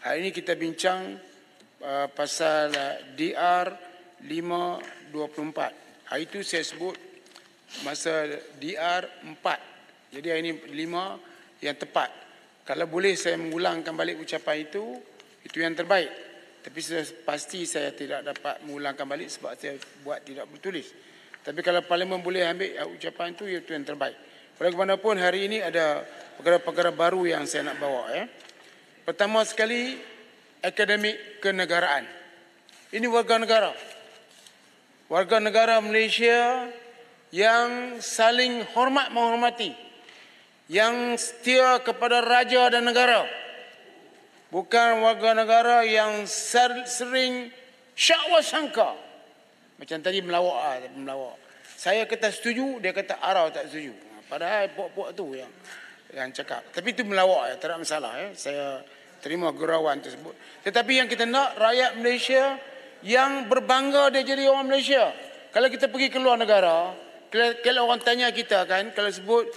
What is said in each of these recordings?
Hari ini kita bincang pasal DR 524. Hari itu saya sebut masa DR 4. Jadi hari ini 5 yang tepat. Kalau boleh saya mengulangkan balik ucapan itu yang terbaik. Tapi pasti saya tidak dapat mengulangkan balik sebab saya buat tidak bertulis. Tapi kalau Parlimen boleh ambil ucapan itu yang terbaik. Bagaimanapun hari ini ada perkara-perkara baru yang saya nak bawa. Pertama sekali, akademik kenegaraan. Ini warga negara. Warga negara Malaysia yang saling hormat menghormati. Yang setia kepada raja dan negara. Bukan warga negara yang sering syakwa sangka. Macam tadi melawak. Saya kata setuju, dia kata arah tak setuju. Padahal puak-puak tu yang cakap. Tapi itu melawak, tak ada masalah. Saya terima gurauan tersebut. Tetapi yang kita nak, rakyat Malaysia yang berbangga dia jadi orang Malaysia. Kalau kita pergi ke luar negara, kalau orang tanya kita kan, kalau sebut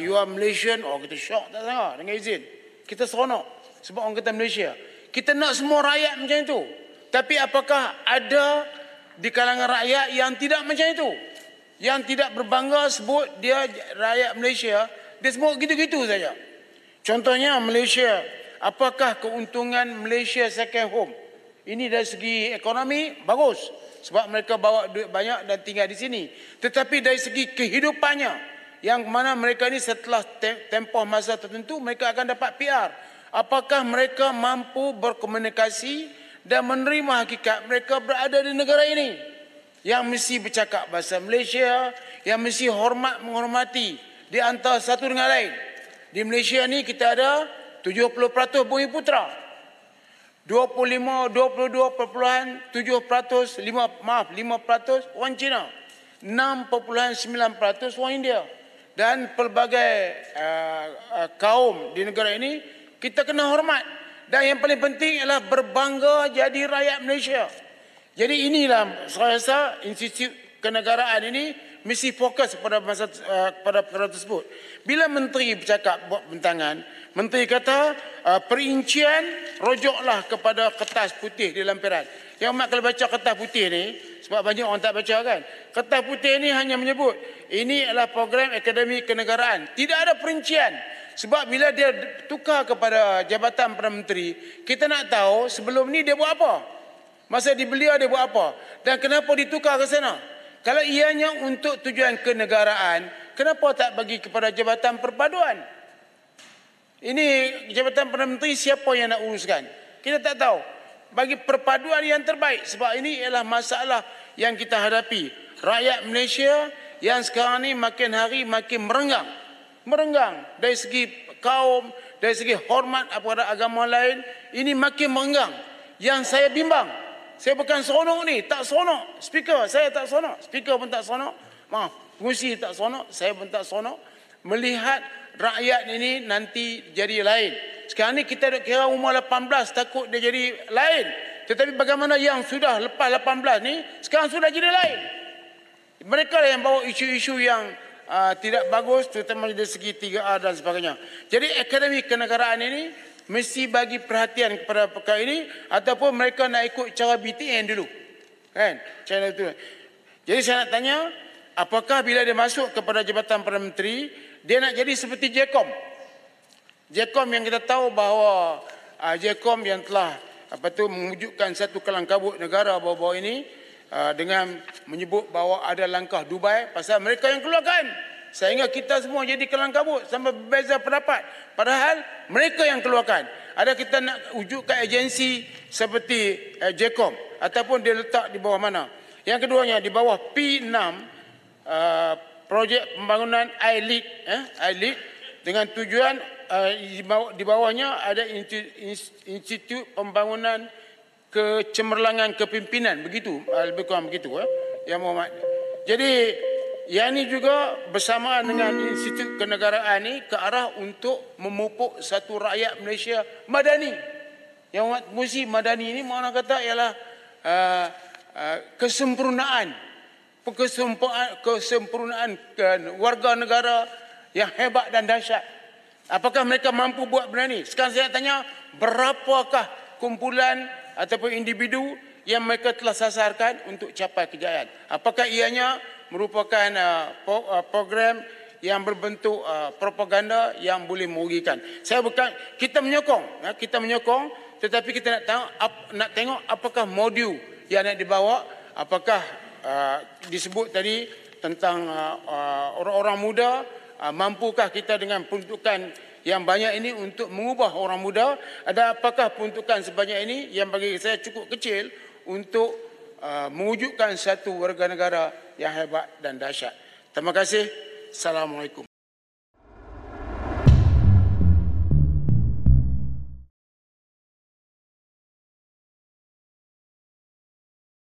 you are Malaysian, kita syok tak sangat dengan izin. Kita seronok sebab orang kata Malaysia. Kita nak semua rakyat macam itu. Tapi apakah ada di kalangan rakyat yang tidak macam itu? Yang tidak berbangga sebut dia rakyat Malaysia, dia semua gitu-gitu saja. Contohnya Malaysia, apakah keuntungan Malaysia second home? Ini dari segi ekonomi bagus sebab mereka bawa duit banyak dan tinggal di sini. Tetapi dari segi kehidupannya, yang mana mereka ini setelah tempoh masa tertentu mereka akan dapat PR. Apakah mereka mampu berkomunikasi dan menerima hakikat mereka berada di negara ini? Yang mesti bercakap bahasa Malaysia, yang mesti menghormati di antara satu dengan lain. Di Malaysia ni kita ada 70% Bumiputera. 22.7% 5% orang Cina. 6.9% orang India. Dan pelbagai kaum di negara ini kita kena hormat. Dan yang paling penting adalah berbangga jadi rakyat Malaysia. Jadi inilah saya rasa institut kenegaraan ini mesti fokus pada perkara tersebut. Bila menteri bercakap buat bentangan, menteri kata perincian rojoklah kepada kertas putih di lampiran. Yang mak kalau baca kertas putih ni, sebab banyak orang tak baca kan. Kertas putih ni hanya menyebut ini adalah program akademi kenegaraan. Tidak ada perincian. Sebab bila dia tukar kepada jabatan Perdana Menteri, kita nak tahu sebelum ni dia buat apa. Masa di belia dia buat apa? Dan kenapa ditukar ke sana? Kalau ianya untuk tujuan kenegaraan, kenapa tak bagi kepada Jabatan Perpaduan? Ini Jabatan Perdana Menteri siapa yang nak uruskan? Kita tak tahu. Bagi perpaduan yang terbaik. Sebab ini ialah masalah yang kita hadapi. Rakyat Malaysia yang sekarang ni makin hari makin merenggang. Merenggang dari segi kaum, dari segi hormat kepada agama lain. Ini makin merenggang. Yang saya bimbang. Saya bukan seronok ni, tak seronok. Speaker, saya tak seronok. Speaker pun tak seronok. Maaf, pengurusi tak seronok, saya pun tak seronok. Melihat rakyat ini nanti jadi lain. Sekarang ni kita duk kira umur 18, takut dia jadi lain. Tetapi bagaimana yang sudah lepas 18 ni, sekarang sudah jadi lain. Mereka yang bawa isu-isu yang tidak bagus, terutama dari segi 3R dan sebagainya. Jadi akademi kenegaraan ini mesti bagi perhatian kepada perkara ini ataupun mereka nak ikut cara BTN dulu. Kan? Cara itu. Jadi saya nak tanya, apakah bila dia masuk kepada Jabatan Perdana Menteri, dia nak jadi seperti JECOM? JECOM yang kita tahu bahawa JECOM yang telah mewujudkan satu kelang kabut negara bahawa ini dengan menyebut bahawa ada langkah Dubai pasal mereka yang keluarkan. Sehingga kita semua jadi kelang kabut sampai berbeza pendapat. Padahal mereka yang keluarkan. Ada kita nak wujudkan agensi seperti JECOM ataupun dia letak di bawah mana. Yang keduanya di bawah P6 projek pembangunan I-Lead dengan tujuan di bawahnya ada Institut Pembangunan Kecemerlangan Kepimpinan. Begitu, lebih kurang begitu. Yang Muhammad. Jadi yang ini juga bersamaan dengan institut kenegaraan ini ke arah untuk memupuk satu rakyat Malaysia madani. Yang mesti madani ini makna kata ialah kesempurnaan warga negara yang hebat dan dahsyat. Apakah mereka mampu buat benda ni? Sekarang saya tanya, berapakah kumpulan ataupun individu yang mereka telah sasarkan untuk capai kejayaan. Apakah ianya merupakan program yang berbentuk propaganda yang boleh merugikan. Kita menyokong, tetapi kita nak tengok apakah modul yang nak dibawa, apakah disebut tadi tentang orang-orang muda, mampukah kita dengan peruntukan yang banyak ini untuk mengubah orang muda, ada apakah peruntukan sebanyak ini yang bagi saya cukup kecil untuk mewujudkan satu warga negara yang hebat dan dahsyat. Terima kasih. Assalamualaikum.